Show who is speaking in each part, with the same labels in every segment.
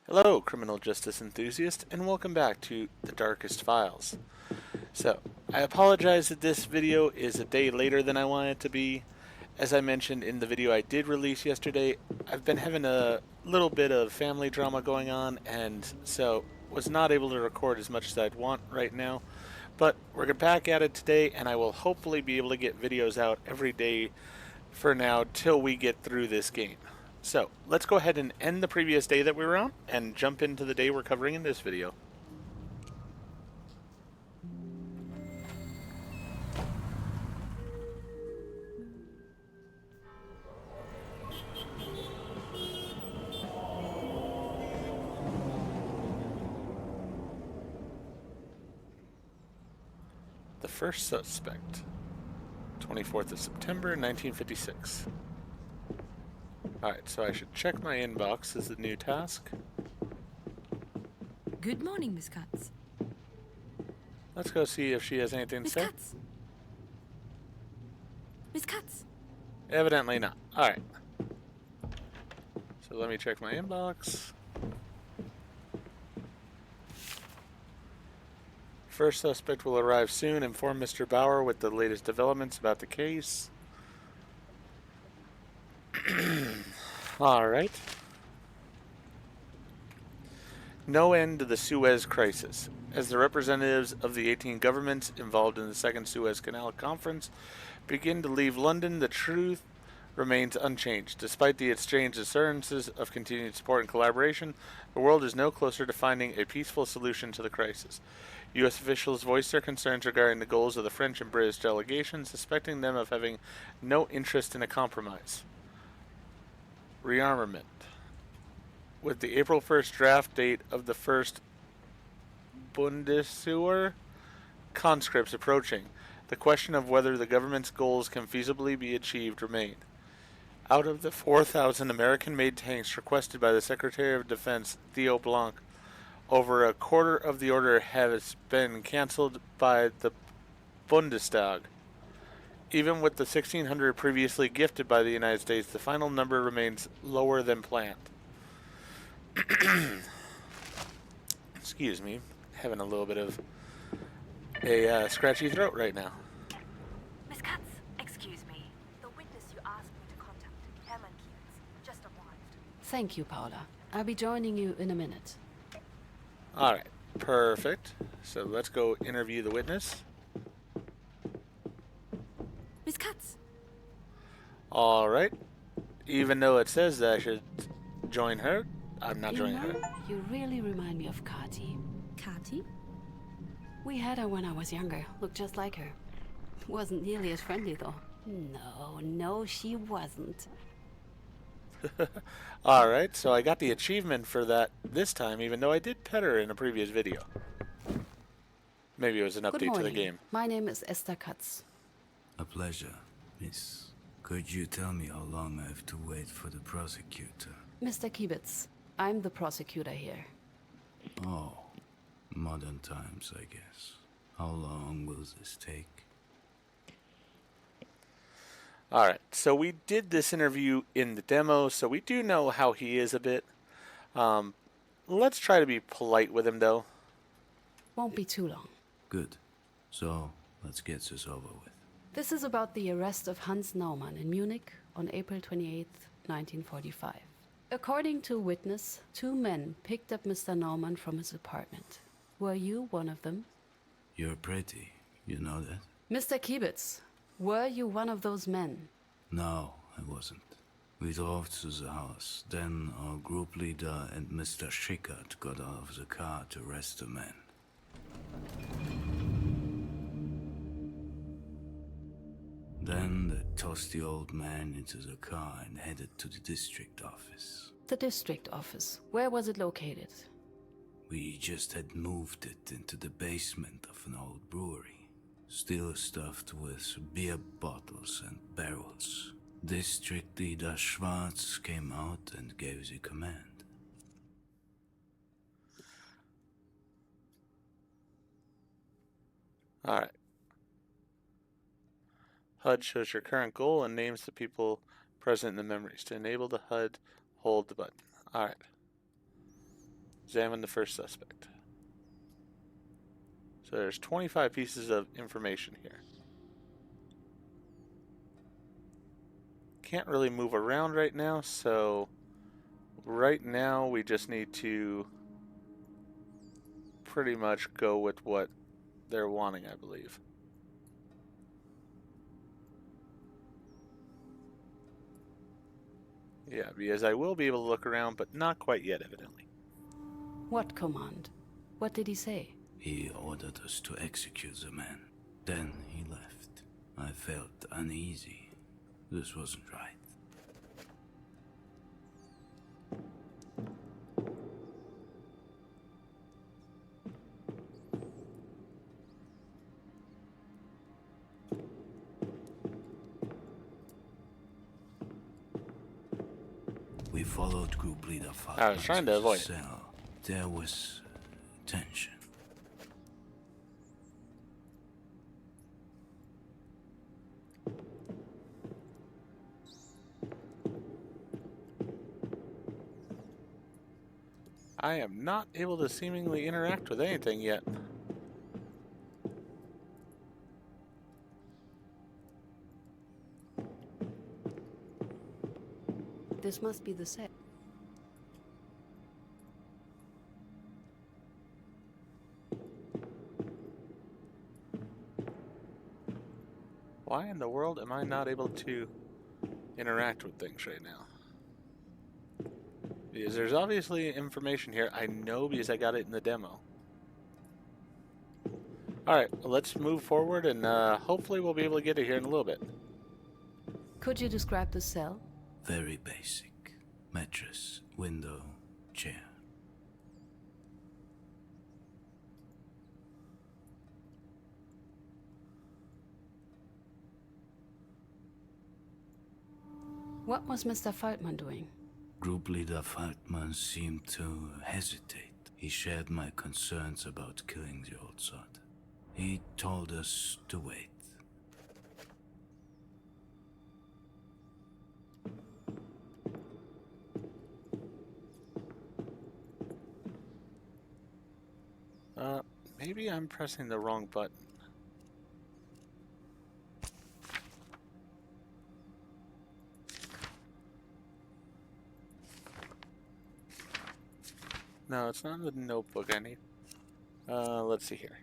Speaker 1: Hello, criminal justice enthusiast, and welcome back to The Darkest Files. So, I apologize that this video is a day later than I wanted it to be. As I mentioned in the video I did release yesterday, I've been having a little bit of family drama going on, and so was not able to record as much as I'd want right now. But we're back at it today, and I will hopefully be able to get videos out every day for now till we get through this game. So let's go ahead and end the previous day that we were on and jump into the day we're covering in this video. The first suspect, 24th of September, 1956. Alright, so I should check my inbox as the new task.
Speaker 2: Good morning, Miss Katz.
Speaker 1: Let's go see if she has anything to
Speaker 2: Miss
Speaker 1: say.
Speaker 2: Katz. Miss Katz.
Speaker 1: Evidently not. Alright. So let me check my inbox. First suspect will arrive soon. Inform Mr. Bauer with the latest developments about the case. Alright. No end to the Suez Crisis. As the representatives of the 18 governments involved in the Second Suez Canal Conference begin to leave London, the truth remains unchanged. Despite the exchanged assurances of continued support and collaboration, the world is no closer to finding a peaceful solution to the crisis. U.S. officials voiced their concerns regarding the goals of the French and British delegations, suspecting them of having no interest in a compromise. Rearmament. With the April 1st draft date of the first Bundeswehr conscripts approaching, the question of whether the government's goals can feasibly be achieved remained. Out of the 4,000 American-made tanks requested by the Secretary of Defense, Theo Blanc, over a quarter of the order has been cancelled by the Bundestag. Even with the 1,600 previously gifted by the United States, the final number remains lower than planned. Excuse me, having a little bit of a scratchy throat right now.
Speaker 2: Miss Katz, excuse me. The witness you asked me to contact, Hermann Kiewitz, just arrived.
Speaker 3: Thank you, Paula. I'll be joining you in a minute.
Speaker 1: Alright, perfect. So let's go interview the witness.
Speaker 2: Miss Katz.
Speaker 1: Alright. Even though it says that I should join her, I'm not joining her.
Speaker 3: You really remind me of Kati.
Speaker 2: Kati?
Speaker 3: We had her when I was younger. Looked just like her. Wasn't nearly as friendly, though. No, she wasn't.
Speaker 1: Alright, so I got the achievement for that this time, even though I did pet her in a previous video. Maybe it was an
Speaker 3: Good
Speaker 1: update to the
Speaker 3: morning.
Speaker 1: game.
Speaker 3: My name is Esther Katz.
Speaker 4: A pleasure, miss. Could you tell me how long I have to wait for the prosecutor?
Speaker 3: Mr. Kiebitz, I'm the prosecutor here.
Speaker 4: Oh, modern times, I guess. How long will this take?
Speaker 1: Alright, so we did this interview in the demo, so we do know how he is a bit. Let's try to be polite with him, though.
Speaker 3: Won't be too long.
Speaker 4: Good. So, let's get this over with.
Speaker 3: This is about the arrest of Hans Naumann in Munich on April 28, 1945. According to a witness, two men picked up Mr. Naumann from his apartment. Were you one of them?
Speaker 4: You're pretty, you know that?
Speaker 3: Mr. Kiebitz, were you one of those men?
Speaker 4: No, I wasn't. We drove to the house. Then our group leader and Mr. Schickert got out of the car to arrest the men. Then they tossed the old man into the car and headed to the district office.
Speaker 3: The district office. Where was it located?
Speaker 4: We just had moved it into the basement of an old brewery, still stuffed with beer bottles and barrels. District Leader Schwarz came out and gave the command.
Speaker 1: Alright. HUD shows your current goal and names the people present in the memories. To enable the HUD, hold the button. Alright. Examine the first suspect. So there's 25 pieces of information here. Can't really move around right now, so right now we just need to pretty much go with what they're wanting, I believe. Yeah, because I will be able to look around, but not quite yet, evidently.
Speaker 3: What command? What did he say?
Speaker 4: He ordered us to execute the man. Then he left. I felt uneasy. This wasn't right. We followed group leader
Speaker 1: I was trying to avoid it.
Speaker 4: cell. There was tension.
Speaker 1: I am not able to seemingly interact with anything yet.
Speaker 3: This must be the set.
Speaker 1: Why in the world am I not able to interact with things right now? Because there's obviously information here. I know because I got it in the demo. Alright, well, let's move forward and hopefully we'll be able to get it here in a little bit.
Speaker 3: Could you describe the cell?
Speaker 4: Very basic. Mattress, window, chair.
Speaker 3: What was Mr. Faltman doing?
Speaker 4: Group leader Faltman seemed to hesitate. He shared my concerns about killing the old sod. He told us to wait.
Speaker 1: Maybe I'm pressing the wrong button. No, it's not the notebook I need. Let's see here.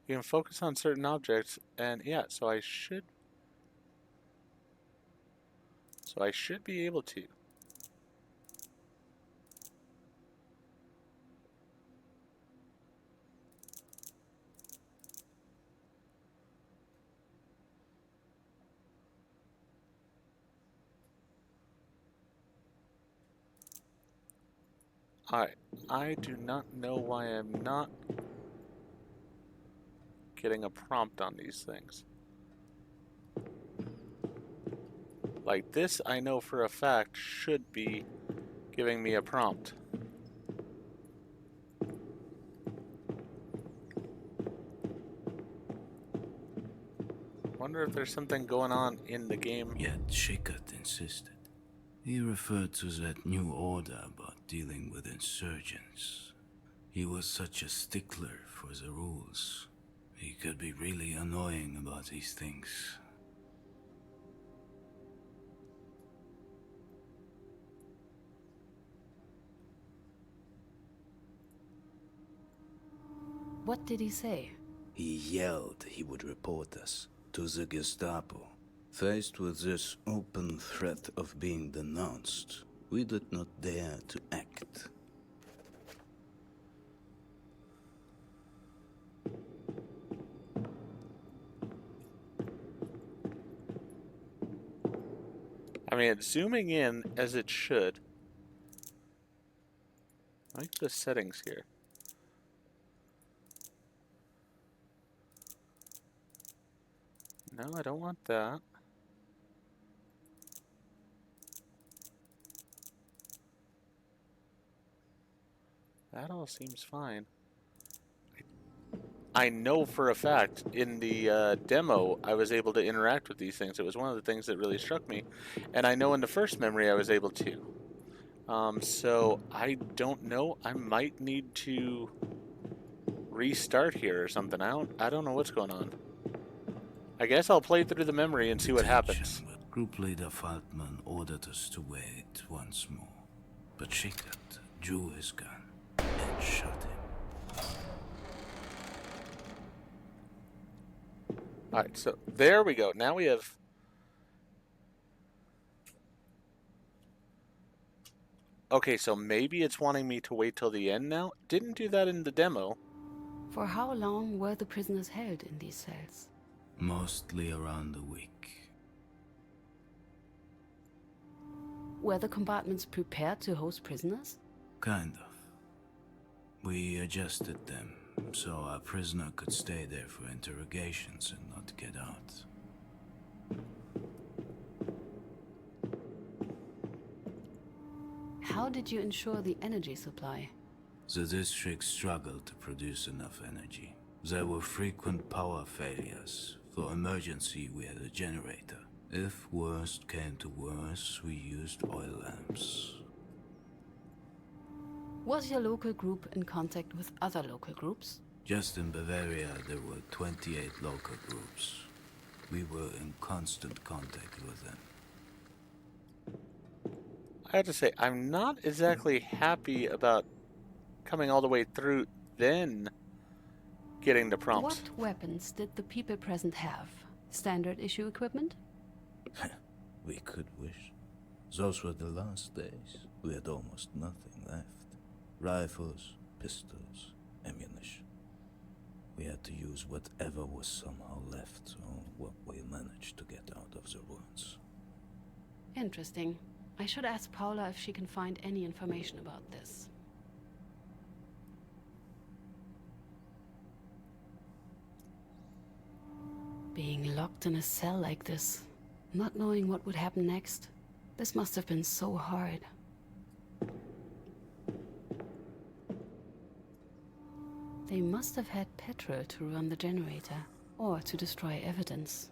Speaker 1: You can focus on certain objects, and yeah, so I should be able to. Alright, I do not know why I'm not getting a prompt on these things. Like this, I know for a fact should be giving me a prompt. Wonder if there's something going on in the game.
Speaker 4: Yet Schickert insisted. He referred to that new order about dealing with insurgents. He was such a stickler for the rules. He could be really annoying about these things.
Speaker 3: What did he say?
Speaker 4: He yelled he would report us to the Gestapo. Faced with this open threat of being denounced, we did not dare to act.
Speaker 1: I mean, it's zooming in as it should. I like the settings here. No, I don't want that. That all seems fine. I know for a fact in the demo I was able to interact with these things. It was one of the things that really struck me. And I know in the first memory I was able to. So I don't know. I might need to restart here or something. I don't know what's going on. I guess I'll play through the memory and see what happens.
Speaker 4: But Group leader Faltman ordered us to wait once more. But Schickert drew his gun and shot him.
Speaker 1: Alright, so there we go. Now we have... Okay, so maybe it's wanting me to wait till the end now? Didn't do that in the demo.
Speaker 3: For how long were the prisoners held in these cells?
Speaker 4: Mostly around a week.
Speaker 3: Were the compartments prepared to host prisoners?
Speaker 4: Kind of. We adjusted them so our prisoner could stay there for interrogations and not get out.
Speaker 3: How did you ensure the energy supply?
Speaker 4: The district struggled to produce enough energy. There were frequent power failures. For emergency, we had a generator. If worst came to worst, we used oil lamps.
Speaker 3: Was your local group in contact with other local groups?
Speaker 4: Just in Bavaria, there were 28 local groups. We were in constant contact with them.
Speaker 1: I have to say, I'm not exactly happy about coming all the way through, then getting the prompt.
Speaker 3: What weapons did the people present have? Standard issue equipment?
Speaker 4: We could wish. Those were the last days. We had almost nothing left. Rifles, pistols, ammunition. We had to use whatever was somehow left, or what we managed to get out of the ruins.
Speaker 3: Interesting. I should ask Paula if she can find any information about this. Being locked in a cell like this, not knowing what would happen next, this must have been so hard. They must have had petrol to run the generator, or to destroy evidence.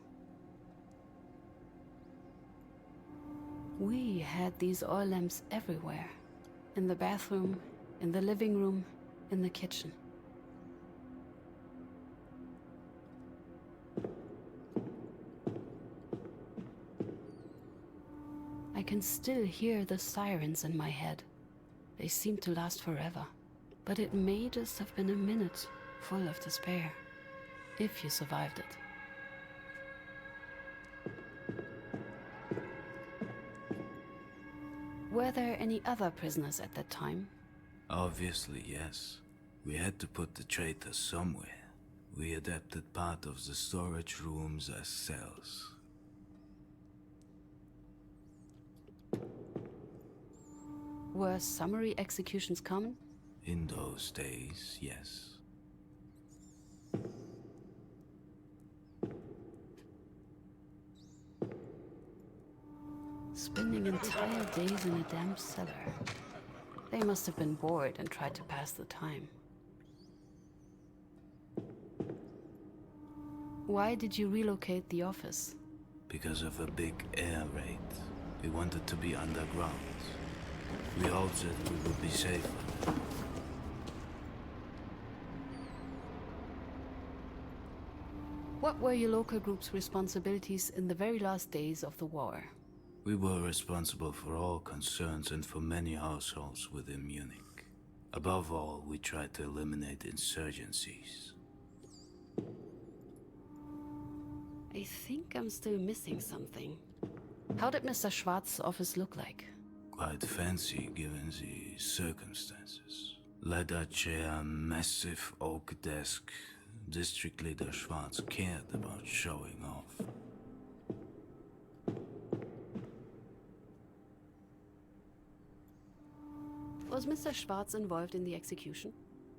Speaker 3: We had these oil lamps everywhere. In the bathroom, in the living room, in the kitchen. I can still hear the sirens in my head. They seem to last forever. But it may just have been a minute full of despair, if you survived it. Were there any other prisoners at that time?
Speaker 4: Obviously, yes. We had to put the traitors somewhere. We adapted part of the storage rooms as cells.
Speaker 3: Were summary executions common?
Speaker 4: In those days, yes.
Speaker 3: Spending entire days in a damp cellar. They must have been bored and tried to pass the time. Why did you relocate the office?
Speaker 4: Because of a big air raid. We wanted to be underground. We hoped that we would be safer.
Speaker 3: What were your local group's responsibilities in the very last days of the war?
Speaker 4: We were responsible for all concerns and for many households within Munich. Above all, we tried to eliminate insurgencies.
Speaker 3: I think I'm still missing something. How did Mr. Schwarz's office look like?
Speaker 4: Quite fancy given the circumstances. Leather chair, massive oak desk. District Leader Schwarz cared about showing off.
Speaker 3: Was Mr. Schwarz involved in the execution?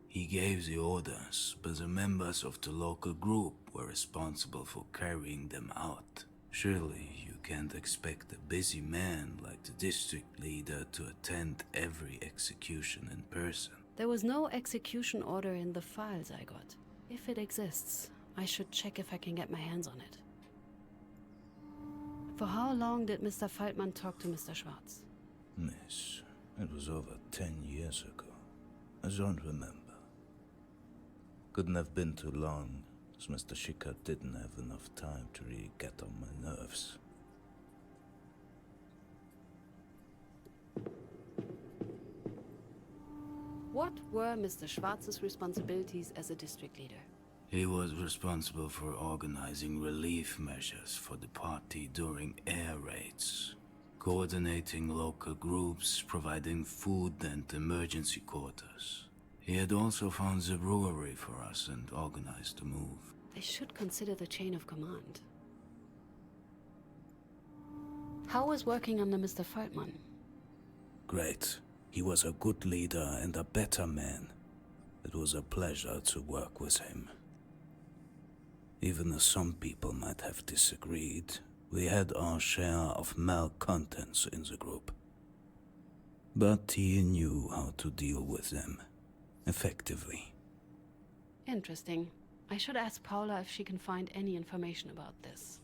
Speaker 4: He gave the orders, but the members of the local group were responsible for carrying them out. Surely you can't expect a busy man like the district leader to attend every execution in person.
Speaker 3: There was no execution order in the files I got. If it exists, I should check if I can get my hands on it. For how long did Mr. Feldman talk to Mr. Schwartz?
Speaker 4: Miss, it was over 10 years ago. I don't remember. Couldn't have been too long, as Mr. Schickard didn't have enough time to really get on my nerves.
Speaker 3: What were Mr. Schwartz's responsibilities as a district leader?
Speaker 4: He was responsible for organizing relief measures for the party during air raids, coordinating local groups, providing food and emergency quarters. He had also found the brewery for us and organized the move.
Speaker 3: They should consider the chain of command. How was working under Mr. Feldman?
Speaker 4: Great. He was a good leader and a better man. It was a pleasure to work with him. Even as some people might have disagreed, we had our share of malcontents in the group. But he knew how to deal with them effectively.
Speaker 3: Interesting. I should ask Paula if she can find any information about this.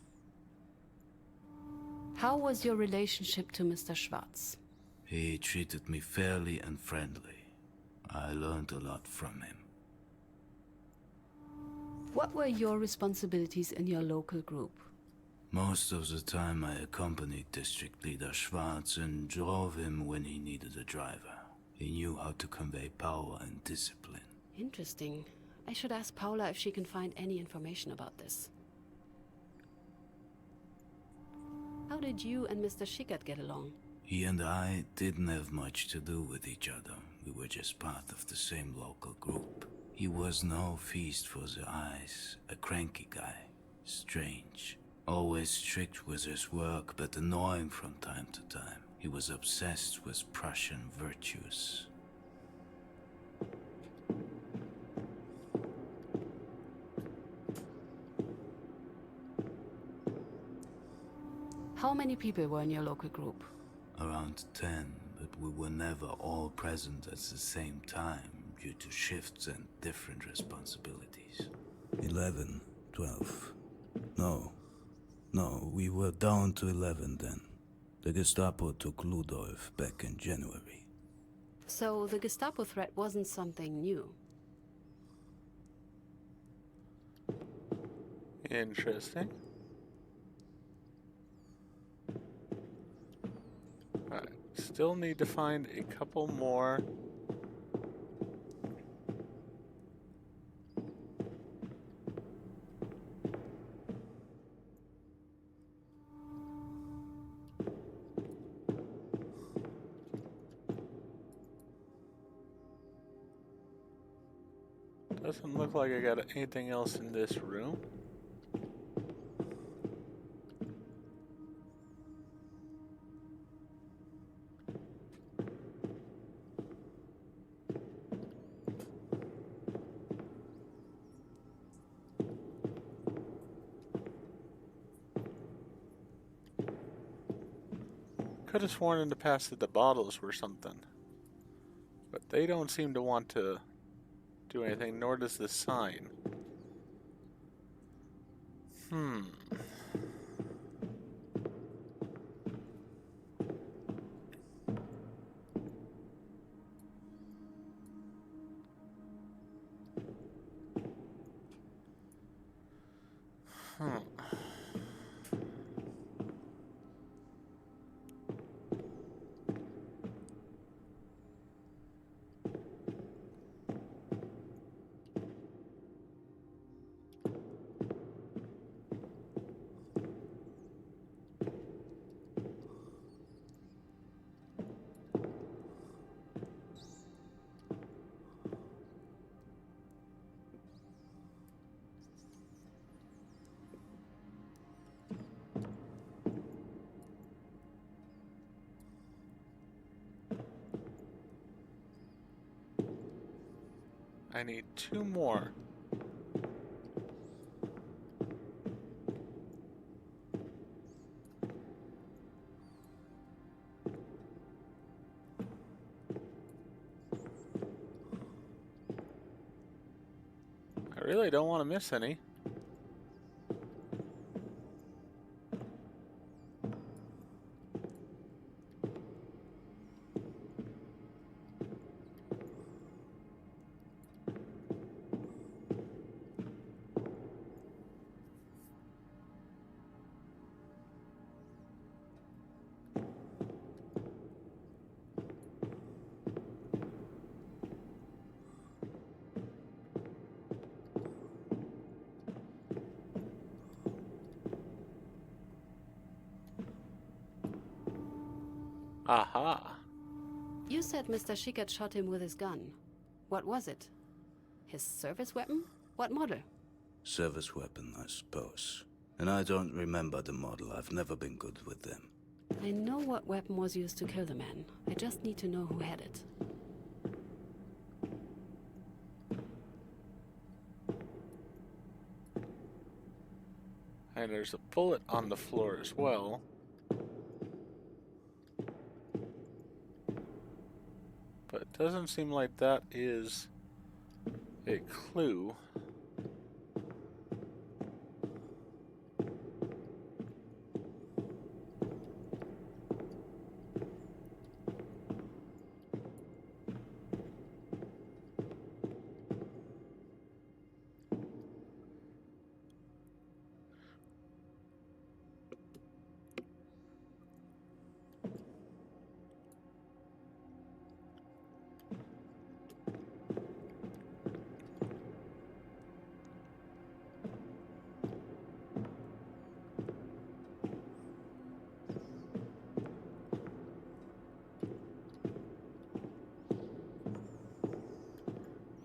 Speaker 3: How was your relationship to Mr. Schwartz?
Speaker 4: He treated me fairly and friendly. I learned a lot from him.
Speaker 3: What were your responsibilities in your local group?
Speaker 4: Most of the time I accompanied District Leader Schwartz and drove him when he needed a driver. He knew how to convey power and discipline.
Speaker 3: Interesting. I should ask Paula if she can find any information about this. How did you and Mr. Schickard get along?
Speaker 4: He and I didn't have much to do with each other. We were just part of the same local group. He was no feast for the eyes, a cranky guy, strange. Always strict with his work, but annoying from time to time. He was obsessed with Prussian virtues.
Speaker 3: How many people were in your local group?
Speaker 4: Around 10, but we were never all present at the same time due to shifts and different responsibilities. 11, 12. No, we were down to 11 then. The Gestapo took Ludolf back in January.
Speaker 3: So the Gestapo threat wasn't something new.
Speaker 1: Interesting. Alright, still need to find a couple more. Doesn't look like I got anything else in this room. Could have sworn in the past that the bottles were something. But they don't seem to want to do anything, nor does the sign. I need 2 more. I really don't want to miss any. Aha.
Speaker 3: You said Mr. Schickert shot him with his gun. What was it? His service weapon? What model?
Speaker 4: Service weapon, I suppose. And I don't remember the model. I've never been good with them.
Speaker 3: I know what weapon was used to kill the man. I just need to know who had it.
Speaker 1: And there's a bullet on the floor as well. But it doesn't seem like that is a clue.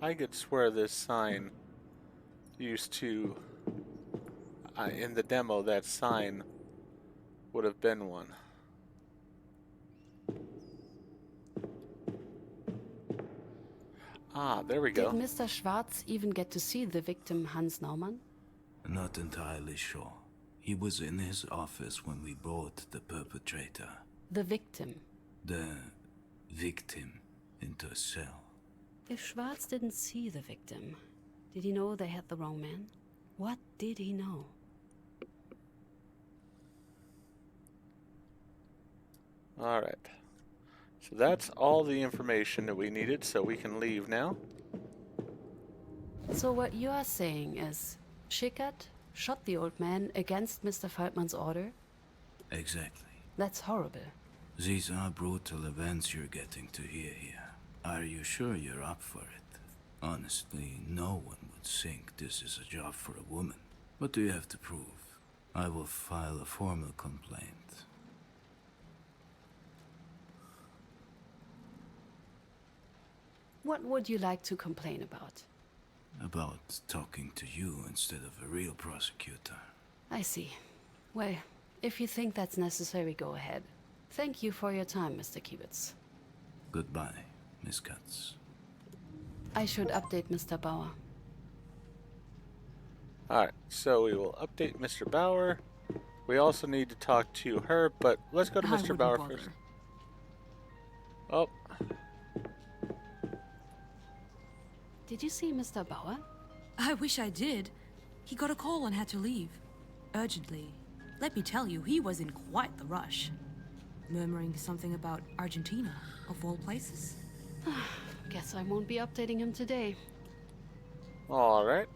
Speaker 1: I could swear this sign used to, in the demo, that sign would have been one. Ah, there we go.
Speaker 3: Did Mr. Schwarz even get to see the victim, Hans Naumann?
Speaker 4: Not entirely sure. He was in his office when we brought the perpetrator,
Speaker 3: The victim.
Speaker 4: the victim, into a cell.
Speaker 3: If Schwarz didn't see the victim, did he know they had the wrong man? What did he know?
Speaker 1: Alright. So that's all the information that we needed, so we can leave now.
Speaker 3: So what you are saying is, Schickert shot the old man against Mr. Faltmann's order?
Speaker 4: Exactly.
Speaker 3: That's horrible.
Speaker 4: These are brutal events you're getting to hear here. Are you sure you're up for it? Honestly, no one would think this is a job for a woman. What do you have to prove? I will file a formal complaint.
Speaker 3: What would you like to complain about?
Speaker 4: About talking to you instead of a real prosecutor.
Speaker 3: I see. Well, if you think that's necessary, go ahead. Thank you for your time, Mr. Kiebitz.
Speaker 4: Goodbye, Miss Katz.
Speaker 3: I should update Mr. Bauer.
Speaker 1: Alright, so we will update Mr. Bauer. We also need to talk to her, but let's go to
Speaker 5: I
Speaker 1: Mr.
Speaker 5: wouldn't
Speaker 1: Bauer
Speaker 5: bother.
Speaker 1: first. Oh,
Speaker 3: Did you see Mr. Bauer?
Speaker 5: I wish I did. He got a call and had to leave. Urgently. Let me tell you, he was in quite the rush. Murmuring something about Argentina, of all places.
Speaker 3: Guess I won't be updating him today.
Speaker 1: alright.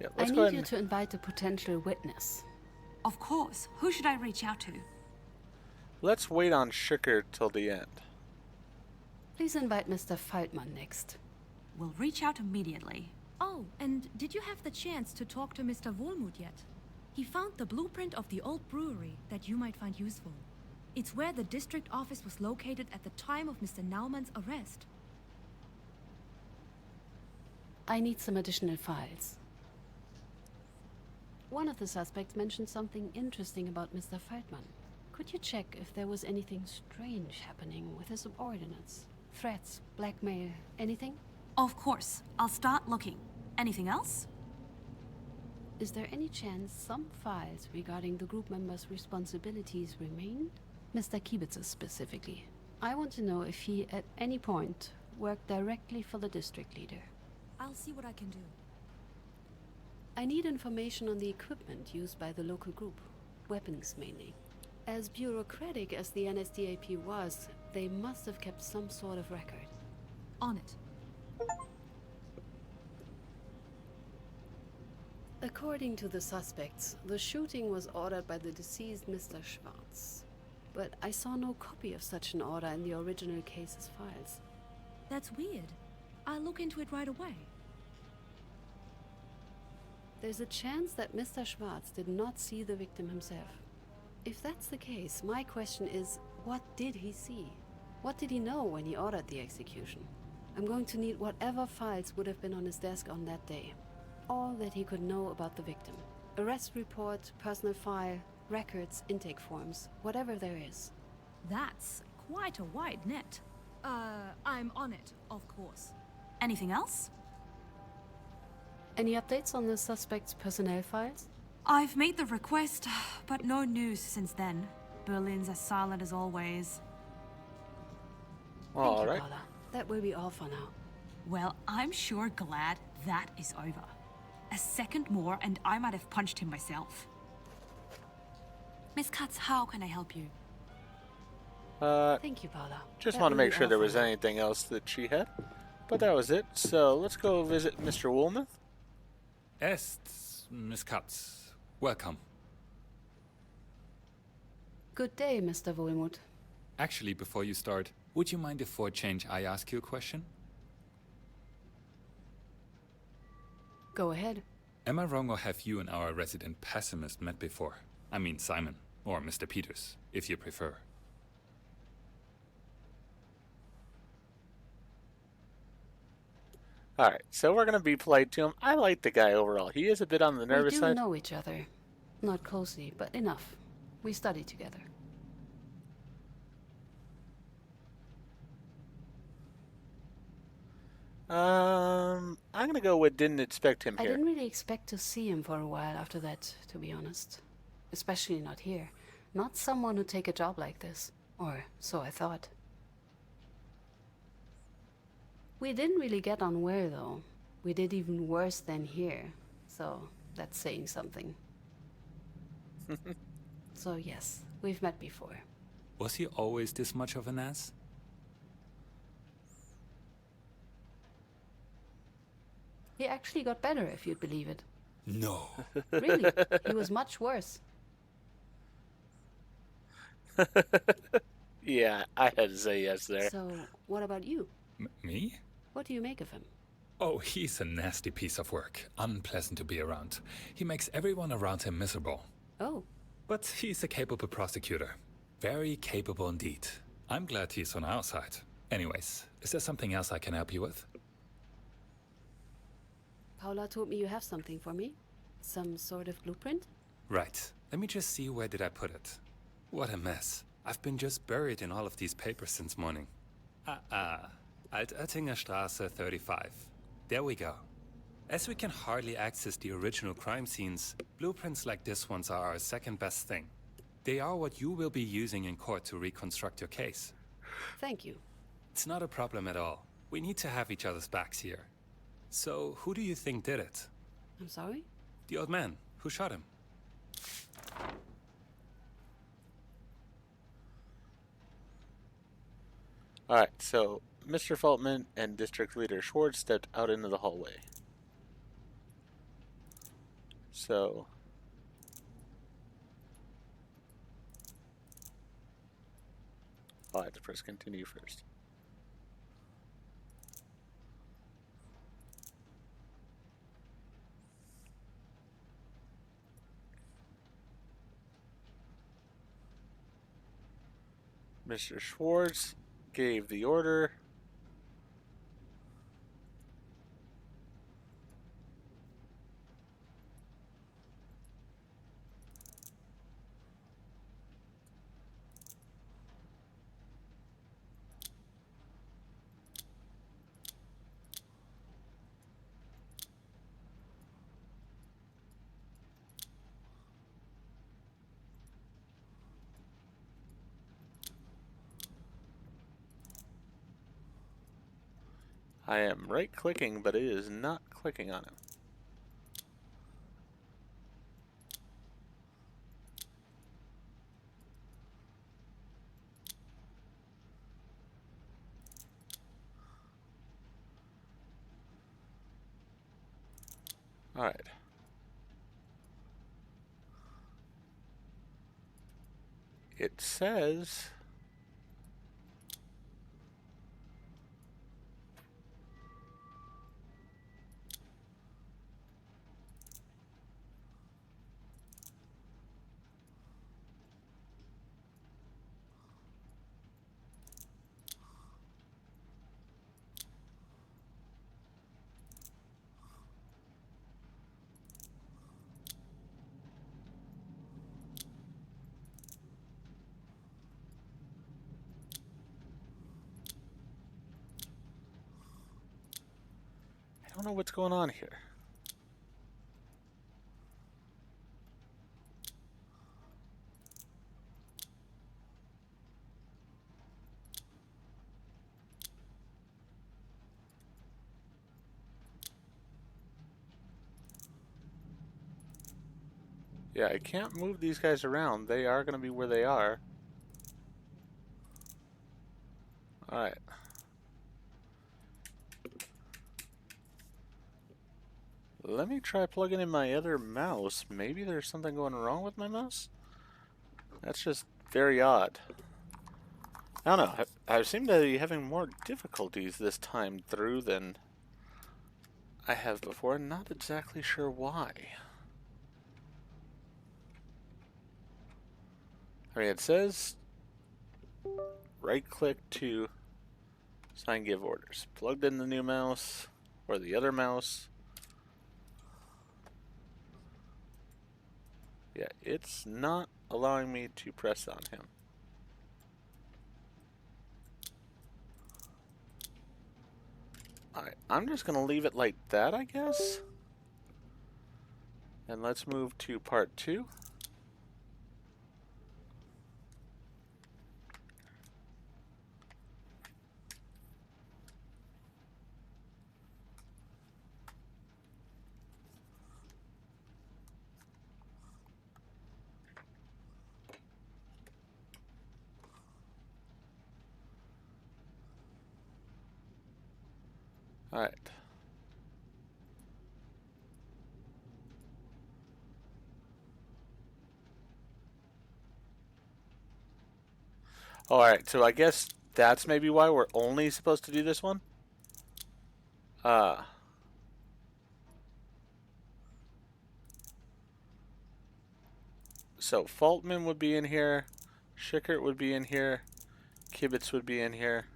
Speaker 1: Yeah,
Speaker 3: I
Speaker 1: let's go
Speaker 3: need
Speaker 1: ahead
Speaker 3: you
Speaker 1: and...
Speaker 3: to invite a potential witness.
Speaker 5: Of course. Who should I reach out to?
Speaker 1: Let's wait on Schickert till the end.
Speaker 3: Please invite Mr. Faltmann next.
Speaker 5: We'll reach out immediately.
Speaker 6: Oh, and did you have the chance to talk to Mr. Wohlmuth yet? He found the blueprint of the old brewery that you might find useful. It's where the district office was located at the time of Mr. Naumann's arrest.
Speaker 3: I need some additional files. One of the suspects mentioned something interesting about Mr. Faltmann. Could you check if there was anything strange happening with his subordinates? Threats, blackmail, anything?
Speaker 5: Of course. I'll start looking. Anything else?
Speaker 3: Is there any chance some files regarding the group members' responsibilities remained? Mr. Kiebitz's specifically. I want to know if he at any point worked directly for the district leader.
Speaker 6: I'll see what I can do.
Speaker 3: I need information on the equipment used by the local group, weapons mainly. As bureaucratic as the NSDAP was, they must have kept some sort of record.
Speaker 6: On it.
Speaker 3: According to the suspects, the shooting was ordered by the deceased Mr. Schwartz. But I saw no copy of such an order in the original case's files.
Speaker 6: That's weird. I'll look into it right away.
Speaker 3: There's a chance that Mr. Schwartz did not see the victim himself. If that's the case, my question is, what did he see? What did he know when he ordered the execution? I'm going to need whatever files would have been on his desk on that day. All that he could know about the victim. Arrest report, personal file, records, intake forms, whatever there is.
Speaker 6: That's quite a wide net. I'm on it, of course. Anything else?
Speaker 3: Any updates on the suspect's personnel files?
Speaker 6: I've made the request, but no news since then. Berlin's as silent as always.
Speaker 3: Thank you,
Speaker 1: Alright.
Speaker 3: Paula. That will be all for now.
Speaker 6: Well, I'm sure glad that is over. A second more and I might have punched him myself. Miss Katz, how can I help you?
Speaker 3: Thank you, Paula.
Speaker 1: Just
Speaker 3: That
Speaker 1: want to
Speaker 3: will
Speaker 1: make
Speaker 3: be
Speaker 1: sure
Speaker 3: all
Speaker 1: there
Speaker 3: for
Speaker 1: was
Speaker 3: now.
Speaker 1: anything else that she had. But that was it. So let's go visit Mr. Woolmuth.
Speaker 7: Est, Miss Katz. Welcome.
Speaker 3: Good day, Mr. Wohlmuth.
Speaker 7: Actually, before you start, would you mind if for a change I ask you a question?
Speaker 3: Go ahead.
Speaker 7: Am I wrong or have you and our resident pessimist met before? I mean Simon, or Mr. Peters, if you prefer.
Speaker 1: Alright, so we're going to be polite to him. I like the guy overall. He is a bit on the
Speaker 3: We
Speaker 1: nervous
Speaker 3: do
Speaker 1: side.
Speaker 3: know each other. Not closely, but enough. We study together.
Speaker 1: I'm going to go with didn't expect him
Speaker 3: I
Speaker 1: here.
Speaker 3: didn't really expect to see him for a while after that, to be honest. Especially not here. Not someone who'd take a job like this. Or so I thought. We didn't really get on well, though. We did even worse than here. So that's saying something. So yes, we've met before.
Speaker 7: Was he always this much of an ass?
Speaker 3: He actually got better, if you'd believe it.
Speaker 7: No.
Speaker 3: Really, he was much worse.
Speaker 1: Yeah, I had to say yes there.
Speaker 3: So, what about you?
Speaker 7: Me?
Speaker 3: What do you make of him?
Speaker 7: Oh, he's a nasty piece of work. Unpleasant to be around. He makes everyone around him miserable.
Speaker 3: Oh,
Speaker 7: But he's a capable prosecutor. Very capable indeed. I'm glad he's on our side. Anyways, is there something else I can help you with?
Speaker 3: Paula told me you have something for me. Some sort of blueprint?
Speaker 7: Right. Let me just see, where did I put it? What a mess. I've been just buried in all of these papers since morning. Altöttinger Straße 35. There we go. As we can hardly access the original crime scenes, blueprints like this ones are our second best thing. They are what you will be using in court to reconstruct your case.
Speaker 3: Thank you.
Speaker 7: It's not a problem at all. We need to have each other's backs here. So, who do you think did it?
Speaker 3: I'm sorry?
Speaker 7: The old man. Who shot him?
Speaker 1: Alright, so Mr. Feltman and District Leader Schwartz stepped out into the hallway. So... I'll have to press continue first. Mr. Schwartz gave the order. I am right-clicking, but it is not clicking on him. Alright. It says... I don't know what's going on here. Yeah, I can't move these guys around. They are going to be where they are. Alright. Let me try plugging in my other mouse. Maybe there's something going wrong with my mouse? That's just very odd. I don't know. I seem to be having more difficulties this time through than I have before. Not exactly sure why. I mean, it says right-click to sign give orders. Plugged in the new mouse or the other mouse. Yeah, it's not allowing me to press on him. Alright, I'm just going to leave it like that, I guess. And let's move to part 2. Alright. Alright, so I guess that's maybe why we're only supposed to do this one. So Faltman would be in here, Schickert would be in here, Kibitz would be in here.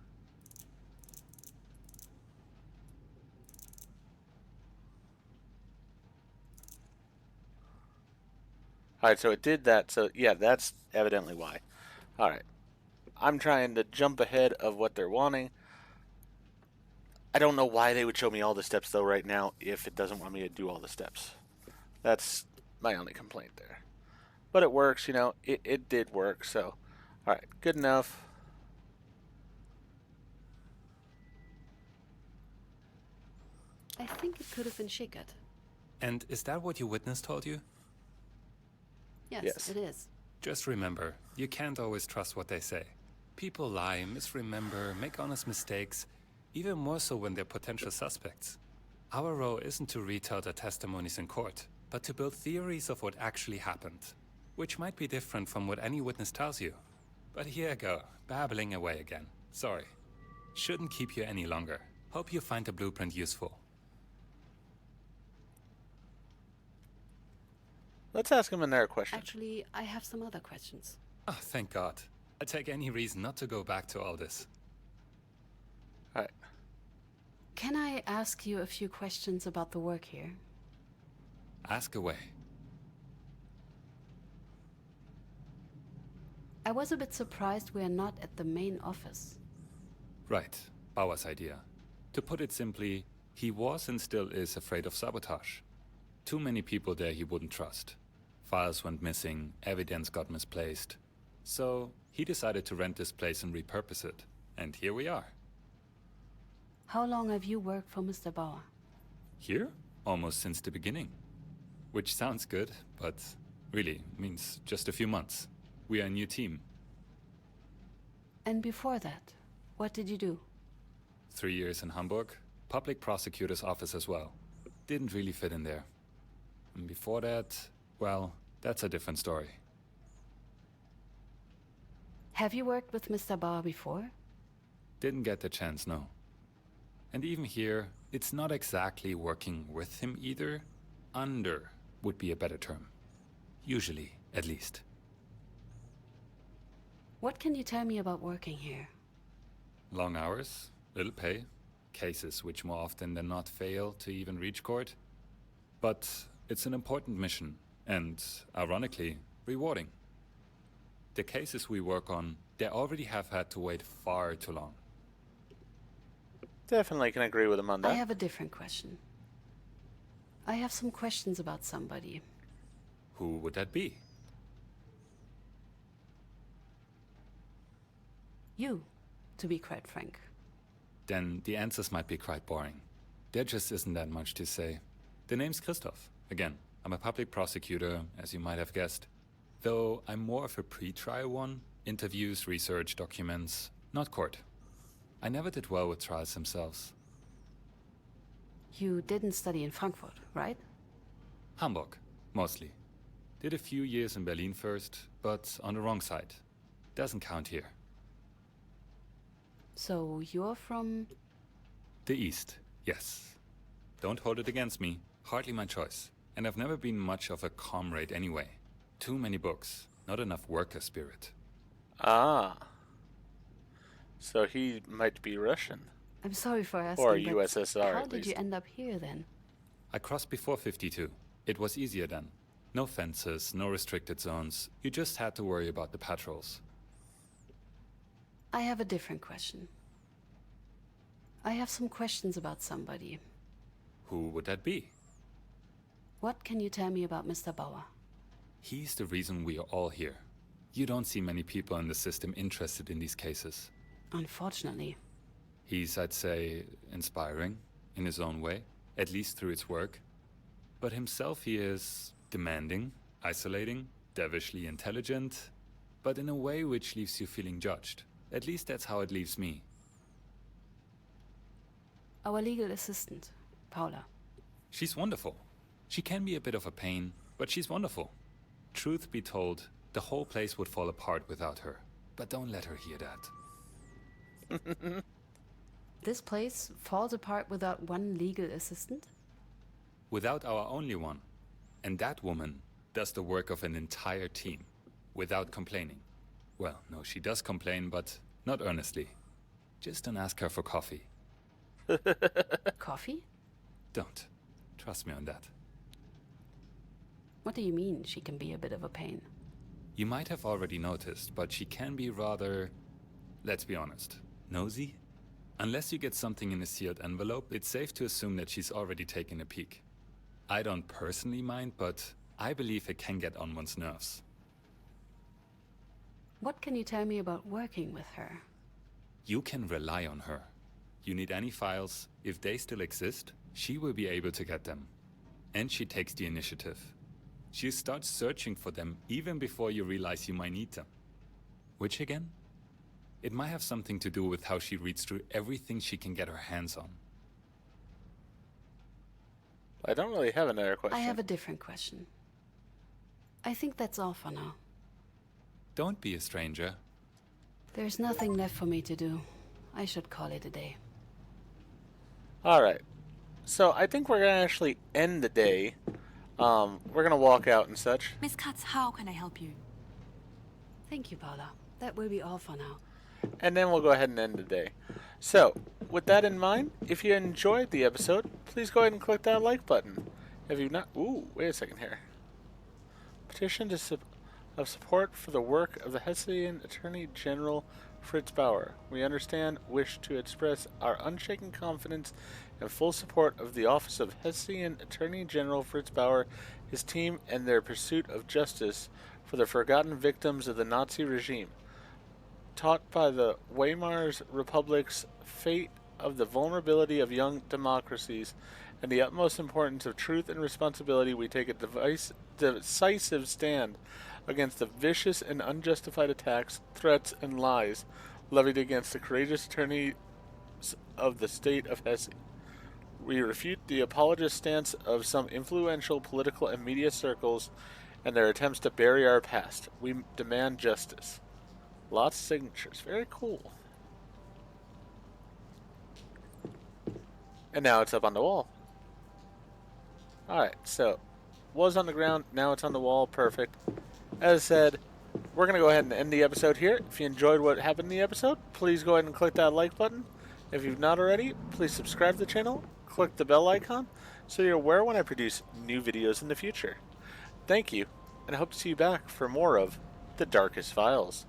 Speaker 1: Alright, so it did that, so yeah, that's evidently why. Alright. I'm trying to jump ahead of what they're wanting. I don't know why they would show me all the steps though right now if it doesn't want me to do all the steps. That's my only complaint there. But it works, you know, it did work, so alright, good enough.
Speaker 3: I think it could have been Schickert.
Speaker 7: And is that what your witness told you?
Speaker 3: Yes, it is.
Speaker 7: Just remember, you can't always trust what they say. People lie, misremember, make honest mistakes, even more so when they're potential suspects. Our role isn't to retell their testimonies in court, but to build theories of what actually happened, which might be different from what any witness tells you. But here I go, babbling away again. Sorry. Shouldn't keep you any longer. Hope you find the blueprint useful.
Speaker 1: Let's ask him another question.
Speaker 3: Actually, I have some other questions.
Speaker 7: Oh, thank God. I take any reason not to go back to all this.
Speaker 1: Alright.
Speaker 3: Can I ask you a few questions about the work here?
Speaker 7: Ask away.
Speaker 3: I was a bit surprised we are not at the main office.
Speaker 7: Right, Bauer's idea. To put it simply, he was and still is afraid of sabotage. Too many people there he wouldn't trust. Files went missing, evidence got misplaced. So he decided to rent this place and repurpose it. And here we are.
Speaker 3: How long have you worked for Mr. Bauer?
Speaker 7: Here? Almost since the beginning. Which sounds good, but really means just a few months. We are a new team.
Speaker 3: And before that, what did you do?
Speaker 7: 3 years in Hamburg, public prosecutor's office as well. Didn't really fit in there. And before that, well, that's a different story.
Speaker 3: Have you worked with Mr. Bauer before?
Speaker 7: Didn't get the chance, no. And even here, it's not exactly working with him either. Under would be a better term. Usually, at least.
Speaker 3: What can you tell me about working here?
Speaker 7: Long hours, little pay, cases which more often than not fail to even reach court. But it's an important mission, and, ironically, rewarding. The cases we work on, they already have had to wait far too long.
Speaker 1: Definitely can agree with him on that.
Speaker 3: I have a different question. I have some questions about somebody.
Speaker 7: Who would that be?
Speaker 3: You, to be quite frank.
Speaker 7: Then the answers might be quite boring. There just isn't that much to say. The name's Christoph. Again, I'm a public prosecutor, as you might have guessed. Though I'm more of a pre-trial one. Interviews, research, documents, not court. I never did well with trials themselves.
Speaker 3: You didn't study in Frankfurt, right?
Speaker 7: Hamburg, mostly. Did a few years in Berlin first, but on the wrong side. Doesn't count here.
Speaker 3: So you're from...
Speaker 7: The East, yes. Don't hold it against me. Hardly my choice. And I've never been much of a comrade anyway. Too many books, not enough worker spirit.
Speaker 1: Ah. So he might be Russian.
Speaker 3: I'm sorry for asking,
Speaker 1: Or
Speaker 3: but
Speaker 1: USSR,
Speaker 3: how
Speaker 1: at
Speaker 3: did you
Speaker 1: least.
Speaker 3: end up here then?
Speaker 7: I crossed before 52. It was easier then. No fences, no restricted zones. You just had to worry about the patrols.
Speaker 3: I have a different question. I have some questions about somebody.
Speaker 7: Who would that be?
Speaker 3: What can you tell me about Mr. Bauer?
Speaker 7: He's the reason we are all here. You don't see many people in the system interested in these cases.
Speaker 3: Unfortunately.
Speaker 7: He's, I'd say, inspiring, in his own way, at least through his work. But himself he is demanding, isolating, devilishly intelligent, but in a way which leaves you feeling judged. At least that's how it leaves me.
Speaker 3: Our legal assistant, Paula.
Speaker 7: She's wonderful. She can be a bit of a pain, but she's wonderful. Truth be told, the whole place would fall apart without her. But don't let her hear that.
Speaker 3: This place falls apart without one legal assistant?
Speaker 7: Without our only one. And that woman does the work of an entire team, without complaining. Well, no, she does complain, but not earnestly. Just don't ask her for coffee.
Speaker 3: Coffee?
Speaker 7: Don't. Trust me on that.
Speaker 3: What do you mean she can be a bit of a pain?
Speaker 7: You might have already noticed, but she can be rather, let's be honest, nosy? Unless you get something in a sealed envelope, it's safe to assume that she's already taken a peek. I don't personally mind, but I believe it can get on one's nerves.
Speaker 3: What can you tell me about working with her?
Speaker 7: You can rely on her. You need any files, if they still exist, she will be able to get them. And she takes the initiative. She starts searching for them even before you realize you might need them. Which again? It might have something to do with how she reads through everything she can get her hands on.
Speaker 1: I don't really have another question.
Speaker 3: I have a different question. I think that's all for now.
Speaker 7: Don't be a stranger.
Speaker 3: There's nothing left for me to do. I should call it a day.
Speaker 1: Alright. So I think we're going to actually end the day. We're going to walk out and such.
Speaker 5: Miss Katz, how can I help you?
Speaker 3: Thank you, Paula. That will be all for now.
Speaker 1: And then we'll go ahead and end the day. So, with that in mind, if you enjoyed the episode, please go ahead and click that like button. If you've not... Ooh, wait a second here. Petition of support for the work of the Hessian Attorney General Fritz Bauer. We wish to express our unshaken confidence and full support of the Office of Hessian Attorney General Fritz Bauer, his team, and their pursuit of justice for the forgotten victims of the Nazi regime. Taught by the Weimar Republic's fate of the vulnerability of young democracies and the utmost importance of truth and responsibility, we take a decisive stand against the vicious and unjustified attacks, threats, and lies levied against the courageous attorneys of the state of Hesse. We refute the apologist stance of some influential political and media circles and their attempts to bury our past. We demand justice. Lots of signatures. Very cool. And now it's up on the wall. Alright, so was on the ground, now it's on the wall. Perfect. As said, we're going to go ahead and end the episode here. If you enjoyed what happened in the episode, please go ahead and click that like button. If you've not already, please subscribe to the channel, click the bell icon, so you're aware when I produce new videos in the future. Thank you, and I hope to see you back for more of The Darkest Files.